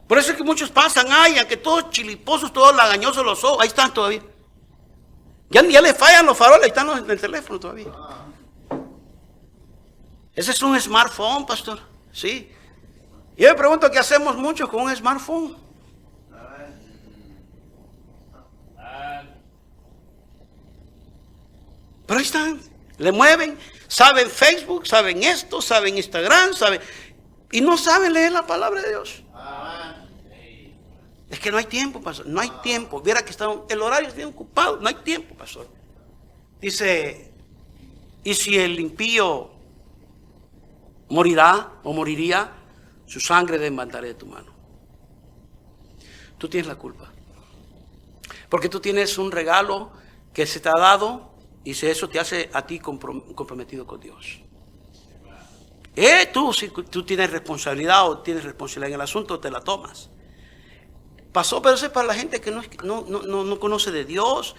S1: Por eso es que muchos pasan, aunque todos chiliposos, todos lagañosos los ojos, ahí están todavía. Ya le fallan los faroles, ahí están en el teléfono todavía. Ese es un smartphone, pastor. Sí. Y yo me pregunto qué hacemos mucho con un smartphone. Pero ahí están, le mueven, saben Facebook, saben esto, saben Instagram, saben, y no saben leer la palabra de Dios. Es que no hay tiempo, pastor, no hay tiempo. Viera que el horario está bien ocupado, no hay tiempo, pastor. Dice, ¿y si el impío morirá o moriría? Su sangre demandaré de tu mano. Tú tienes la culpa. Porque tú tienes un regalo que se te ha dado y si eso te hace a ti comprometido con Dios. Si tú tienes responsabilidad o tienes responsabilidad en el asunto, te la tomas. Pasó, pero eso es para la gente que no conoce de Dios.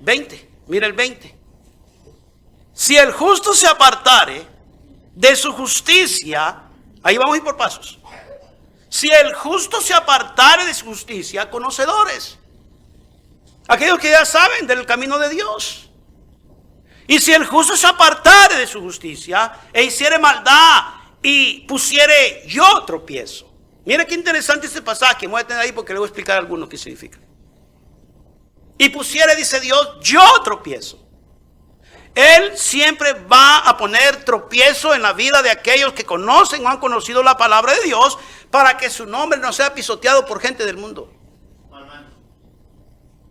S1: 20, mira el 20. Si el justo se apartare de su justicia, ahí vamos a ir por pasos. Si el justo se apartare de su justicia, conocedores. Aquellos que ya saben del camino de Dios. Y si el justo se apartare de su justicia e hiciere maldad y pusiere yo tropiezo. Mira qué interesante este pasaje. Me voy a tener ahí porque le voy a explicar a algunos qué significa. Y pusiere, dice Dios, yo tropiezo. Él siempre va a poner tropiezo en la vida de aquellos que conocen o han conocido la palabra de Dios para que su nombre no sea pisoteado por gente del mundo.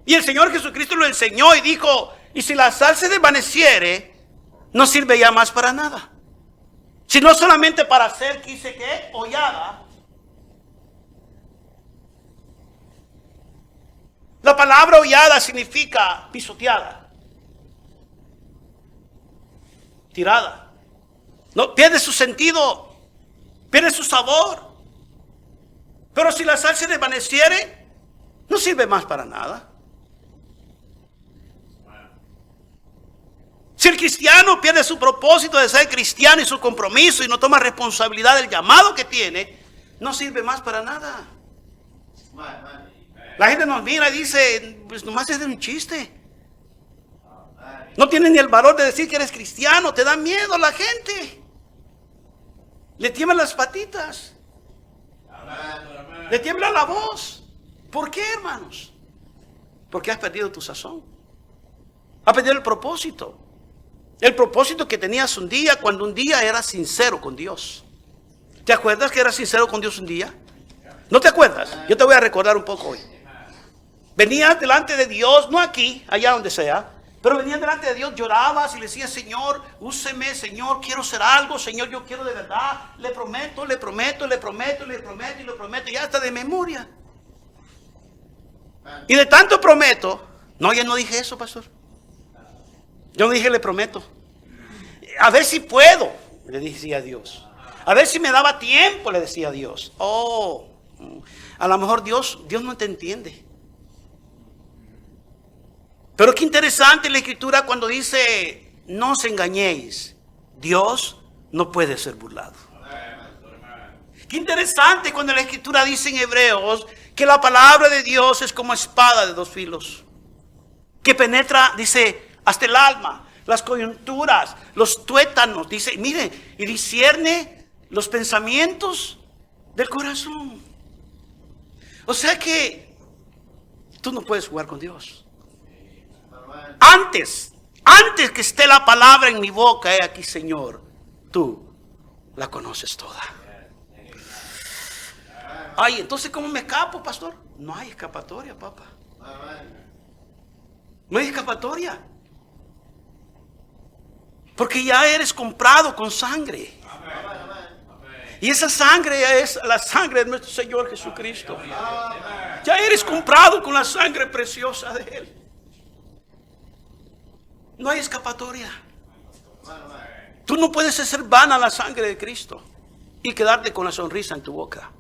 S1: Y el Señor Jesucristo lo enseñó y dijo, y si la sal se desvaneciere, no sirve ya más para nada. Sino solamente para hacer, quise que, hollada. La palabra hollada significa pisoteada, tirada. No, pierde su sentido, pierde su sabor. Pero si la sal se desvaneciere, no sirve más para nada. Si el cristiano pierde su propósito de ser cristiano y su compromiso y no toma responsabilidad del llamado que tiene, no sirve más para nada. La gente nos mira y dice, pues nomás es de un chiste. No tienen ni el valor de decir que eres cristiano, te da miedo la gente. Le tiemblan las patitas. Le tiembla la voz. ¿Por qué, hermanos? Porque has perdido tu sazón. Has perdido el propósito. El propósito que tenías un día cuando un día eras sincero con Dios. ¿Te acuerdas que eras sincero con Dios un día? ¿No te acuerdas? Yo te voy a recordar un poco hoy. Venías delante de Dios, no aquí, allá donde sea, pero venías delante de Dios, llorabas y le decías, Señor, úseme, Señor, quiero hacer algo, Señor, yo quiero de verdad, le prometo, le prometo, le prometo, le prometo y le prometo, y hasta de memoria. Y de tanto prometo, no, yo no dije eso, pastor. Yo no dije le prometo. A ver si puedo, le decía a Dios. A ver si me daba tiempo, le decía a Dios. Oh, a lo mejor Dios no te entiende. Pero qué interesante la Escritura cuando dice, no os engañéis, Dios no puede ser burlado. Qué interesante cuando la Escritura dice en Hebreos que la palabra de Dios es como espada de dos filos, que penetra, dice, hasta el alma, las coyunturas, los tuétanos, dice, mire, y discierne los pensamientos del corazón. O sea que tú no puedes jugar con Dios. Antes que esté la palabra en mi boca, aquí, Señor, tú la conoces toda. Ay, entonces ¿cómo me escapo, pastor? No hay escapatoria, papá. No hay escapatoria. Porque ya eres comprado con sangre. Y esa sangre es la sangre de nuestro Señor Jesucristo. Ya eres comprado con la sangre preciosa de Él. No hay escapatoria. Tú no puedes hacer vana la sangre de Cristo y quedarte con la sonrisa en tu boca.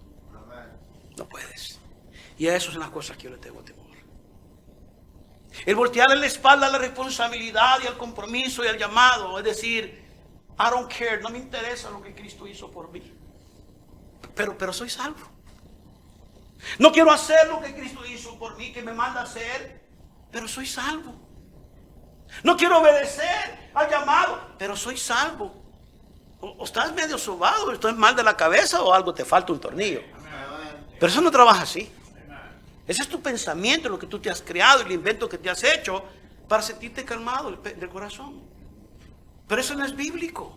S1: No puedes. Y a eso son las cosas que yo le tengo temor. El voltearle la espalda a la responsabilidad y al compromiso y al llamado. Es decir, I don't care, no me interesa lo que Cristo hizo por mí. Pero soy salvo. No quiero hacer lo que Cristo hizo por mí, que me manda a hacer, pero soy salvo. No quiero obedecer al llamado, pero soy salvo. O estás medio sobado, o estás mal de la cabeza o algo te falta un tornillo. Pero eso no trabaja así. Ese es tu pensamiento, lo que tú te has creado, el invento que te has hecho para sentirte calmado del corazón. Pero eso no es bíblico.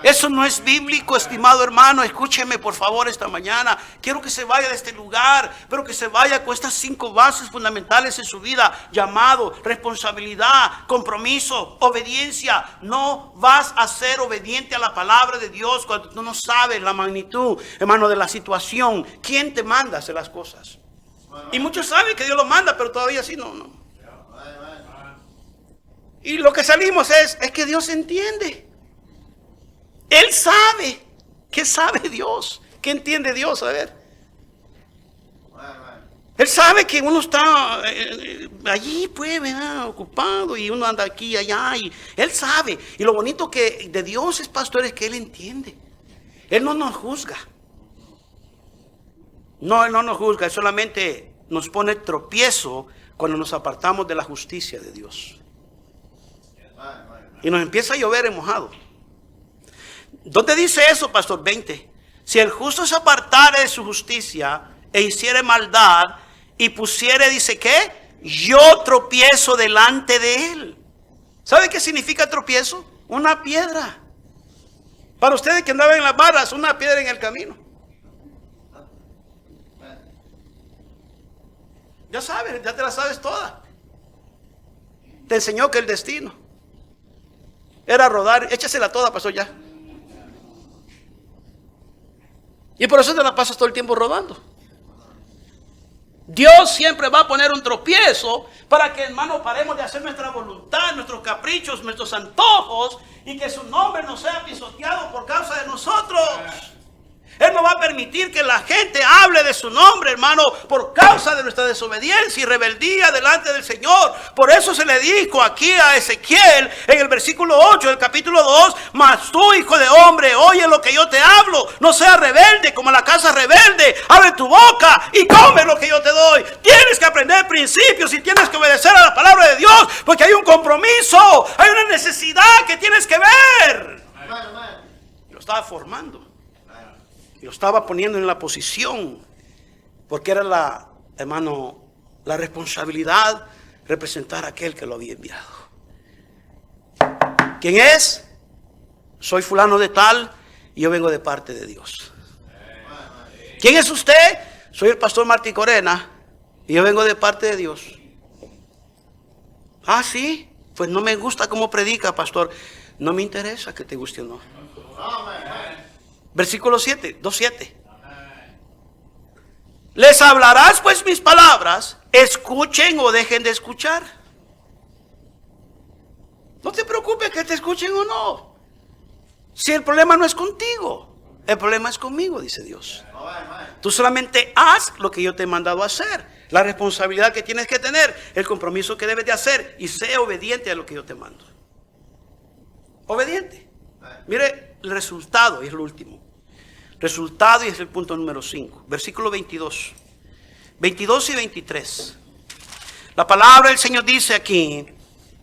S1: Eso no es bíblico, estimado hermano. Escúcheme por favor esta mañana. Quiero que se vaya de este lugar, pero que se vaya con estas 5 bases fundamentales en su vida: llamado, responsabilidad, compromiso, obediencia. No vas a ser obediente a la palabra de Dios cuando tú no sabes la magnitud, hermano, de la situación. ¿Quién te manda a hacer las cosas? Y muchos saben que Dios los manda, pero todavía sí no. Y lo que salimos es que Dios entiende. Él sabe. ¿Qué sabe Dios? ¿Qué entiende Dios? A ver. Él sabe que uno está allí, pues, ¿verdad? Ocupado, y uno anda aquí y allá. Y Él sabe. Y lo bonito que de Dios es, pastor, es que Él entiende. Él no nos juzga. No, Él no nos juzga. Él solamente nos pone tropiezo cuando nos apartamos de la justicia de Dios. Y nos empieza a llover en mojado. ¿Dónde dice eso, pastor? 20. Si el justo se apartare de su justicia e hiciere maldad y pusiere, dice, ¿qué? Yo tropiezo delante de él. ¿Sabe qué significa tropiezo? Una piedra. Para ustedes que andaban en las barras, una piedra en el camino. Ya sabes, ya te la sabes toda. Te enseñó que el destino era rodar. Échasela toda, pasó ya. Y por eso te la pasas todo el tiempo rodando. Dios siempre va a poner un tropiezo para que, hermano, paremos de hacer nuestra voluntad, nuestros caprichos, nuestros antojos, y que su nombre no sea pisoteado por causa de nosotros. Él no va a permitir que la gente hable de su nombre, hermano, por causa de nuestra desobediencia y rebeldía delante del Señor. Por eso se le dijo aquí a Ezequiel en el versículo 8 del capítulo 2: mas tú, hijo de hombre, oye lo que yo te hablo. No seas rebelde como la casa rebelde. Abre tu boca y come lo que yo te doy. Tienes que aprender principios y tienes que obedecer a la palabra de Dios, porque hay un compromiso, hay una necesidad que tienes que ver. Lo estaba formando. Y lo estaba poniendo en la posición, porque era la responsabilidad representar a aquel que lo había enviado. ¿Quién es? Soy fulano de tal y yo vengo de parte de Dios. ¿Quién es usted? Soy el pastor Martín Corena y yo vengo de parte de Dios. Ah, sí, pues no me gusta cómo predica, pastor. No me interesa que te guste o no. Versículo 7, 2:7. Les hablarás pues mis palabras, escuchen o dejen de escuchar. No te preocupes que te escuchen o no. Si el problema no es contigo, el problema es conmigo, dice Dios. Tú solamente haz lo que yo te he mandado a hacer. La responsabilidad que tienes que tener, el compromiso que debes de hacer, y sé obediente a lo que yo te mando. Obediente. Mire el resultado, y es lo último. Resultado, y es el punto número 5. Versículo 22. 22 y 23. La palabra del Señor dice aquí.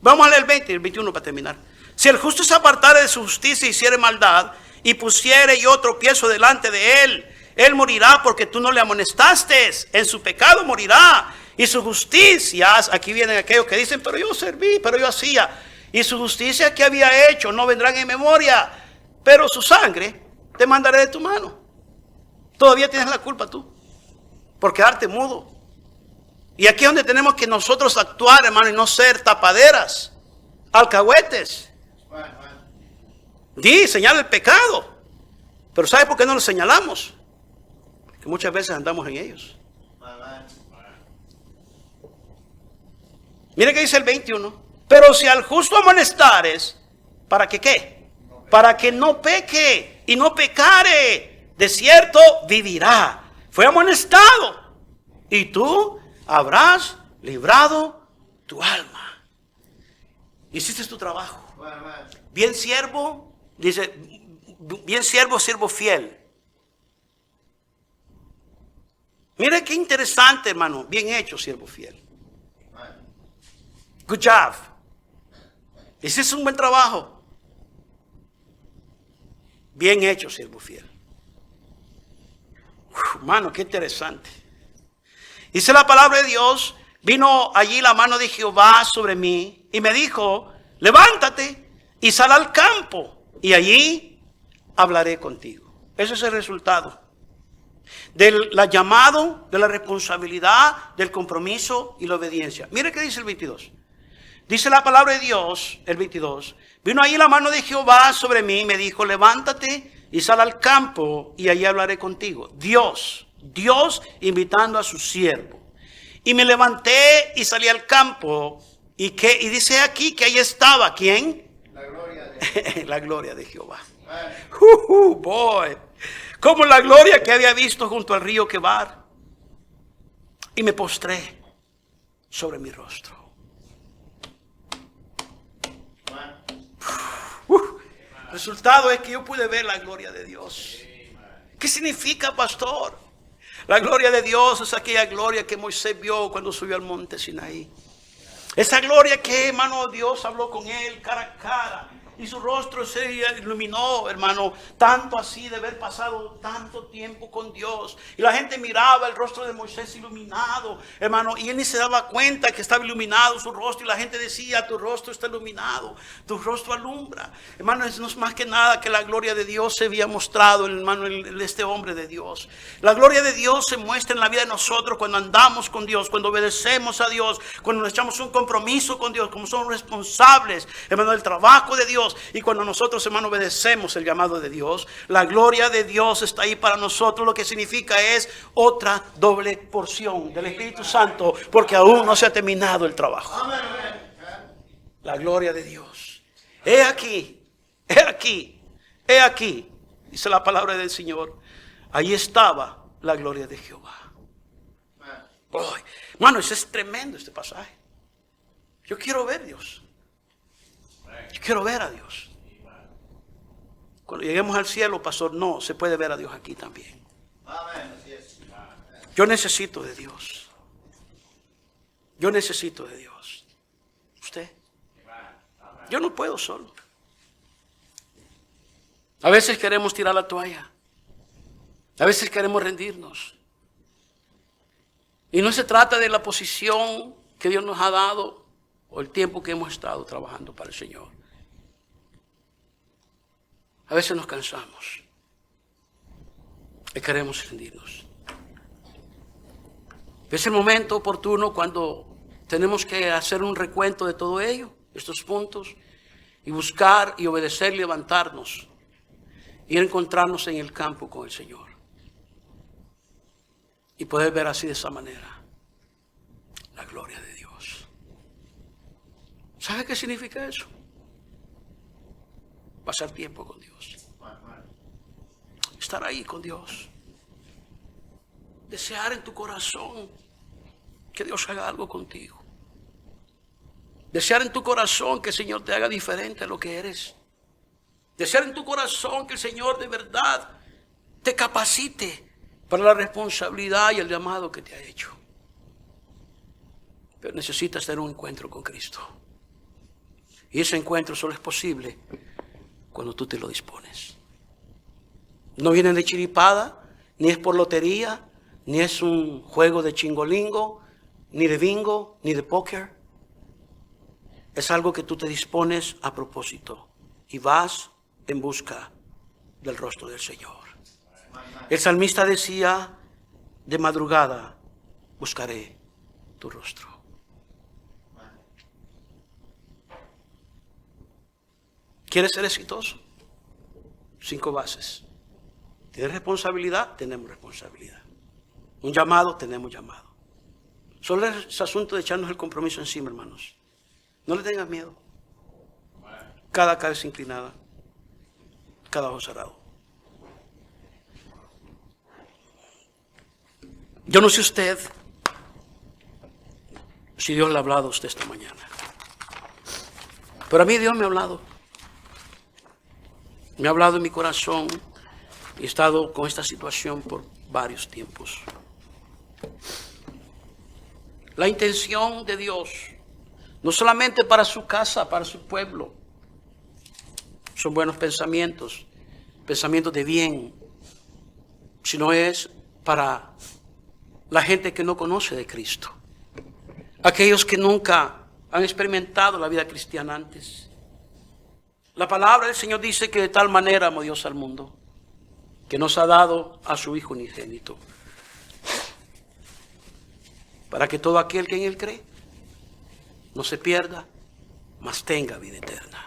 S1: Vamos a leer el 20 y el 21 para terminar. Si el justo se apartare de su justicia y hiciere maldad, y pusiere yo tropiezo delante de él morirá porque tú no le amonestaste. En su pecado morirá. Y su justicia, aquí vienen aquellos que dicen, pero yo serví, pero yo hacía. Y su justicia que había hecho no vendrán en memoria. Pero su sangre te mandaré de tu mano. Todavía tienes la culpa tú por quedarte mudo. Y aquí es donde tenemos que nosotros actuar, hermano, y no ser tapaderas, alcahuetes. Señala el pecado. Pero ¿sabe por qué no lo señalamos? Porque muchas veces andamos en ellos. Mire que dice el 21. Pero si al justo amonestares, ¿para que qué? Para que no peque y no pecare, de cierto vivirá. Fue amonestado y tú habrás librado tu alma. Hiciste tu trabajo. Bien siervo, dice, bien siervo, siervo fiel. Mire qué interesante, hermano. Bien hecho, siervo fiel. Good job. Hiciste un buen trabajo. Bien hecho, siervo fiel. Hermano, qué interesante. Dice la palabra de Dios. Vino allí la mano de Jehová sobre mí y me dijo, levántate y sal al campo y allí hablaré contigo. Ese es el resultado del llamado, de la responsabilidad, del compromiso y la obediencia. Mire qué dice el 22. Dice la palabra de Dios, el 22. Vino allí la mano de Jehová sobre mí y me dijo, levántate y sal al campo y allí hablaré contigo. Dios invitando a su siervo. Y me levanté y salí al campo. Y dice aquí que ahí estaba, ¿quién? La gloria de, la gloria de Jehová. Boy. Como la gloria que había visto junto al río Quebar. Y me postré sobre mi rostro. Resultado es que yo pude ver la gloria de Dios. ¿Qué significa, pastor? La gloria de Dios es aquella gloria que Moisés vio cuando subió al monte Sinaí. Esa gloria que, hermano, Dios habló con él cara a cara. Y su rostro se iluminó, hermano, tanto así de haber pasado tanto tiempo con Dios. Y la gente miraba el rostro de Moisés iluminado, hermano, y él ni se daba cuenta que estaba iluminado su rostro. Y la gente decía, tu rostro está iluminado, tu rostro alumbra. Hermano, eso no es más que nada que la gloria de Dios se había mostrado, hermano, en este hombre de Dios. La gloria de Dios se muestra en la vida de nosotros cuando andamos con Dios, cuando obedecemos a Dios, cuando nos echamos un compromiso con Dios, como somos responsables, hermano, del trabajo de Dios. Y cuando nosotros, hermano, obedecemos el llamado de Dios, la gloria de Dios está ahí para nosotros. Lo que significa es otra doble porción del Espíritu Santo, porque aún no se ha terminado el trabajo. La gloria de Dios. He aquí, dice la palabra del Señor. Ahí estaba la gloria de Jehová. Hermano, eso es tremendo, este pasaje. Yo quiero ver a Dios. Yo quiero ver a Dios. Cuando lleguemos al cielo, pastor, no, se puede ver a Dios aquí también. Yo necesito de Dios. Yo necesito de Dios. ¿Usted? Yo no puedo solo. A veces queremos tirar la toalla. A veces queremos rendirnos. Y no se trata de la posición que Dios nos ha dado o el tiempo que hemos estado trabajando para el Señor. A veces nos cansamos y queremos rendirnos. Es el momento oportuno cuando tenemos que hacer un recuento de todo ello, estos puntos, y buscar y obedecer y levantarnos, ir a encontrarnos en el campo con el Señor y poder ver así de esa manera la gloria de Dios. ¿Sabe qué significa eso? Pasar tiempo con Dios. estar ahí con Dios. Desear en tu corazón que Dios haga algo contigo. Desear en tu corazón que el Señor te haga diferente a lo que eres. Desear en tu corazón que el Señor de verdad te capacite para la responsabilidad y el llamado que te ha hecho. Pero necesitas tener un encuentro con Cristo. Y ese encuentro solo es posible cuando tú te lo dispones. No viene de chiripada, ni es por lotería, ni es un juego de chingolingo, ni de bingo, ni de póker. Es algo que tú te dispones a propósito y vas en busca del rostro del Señor. El salmista decía, de madrugada buscaré tu rostro. ¿Quieres ser exitoso? 5 bases. ¿Tienes responsabilidad? Tenemos responsabilidad. Un llamado, tenemos llamado. Solo es asunto de echarnos el compromiso encima, hermanos. No le tengas miedo. Cada cabeza inclinada, cada ojo cerrado. Yo no sé usted si Dios le ha hablado a usted esta mañana. Pero a mí Dios me ha hablado. Me ha hablado en mi corazón y he estado con esta situación por varios tiempos. La intención de Dios, no solamente para su casa, para su pueblo, son buenos pensamientos, pensamientos de bien, sino es para la gente que no conoce de Cristo, aquellos que nunca han experimentado la vida cristiana antes. La palabra del Señor dice que de tal manera amó Dios al mundo, que nos ha dado a su Hijo unigénito, para que todo aquel que en Él cree no se pierda, mas tenga vida eterna.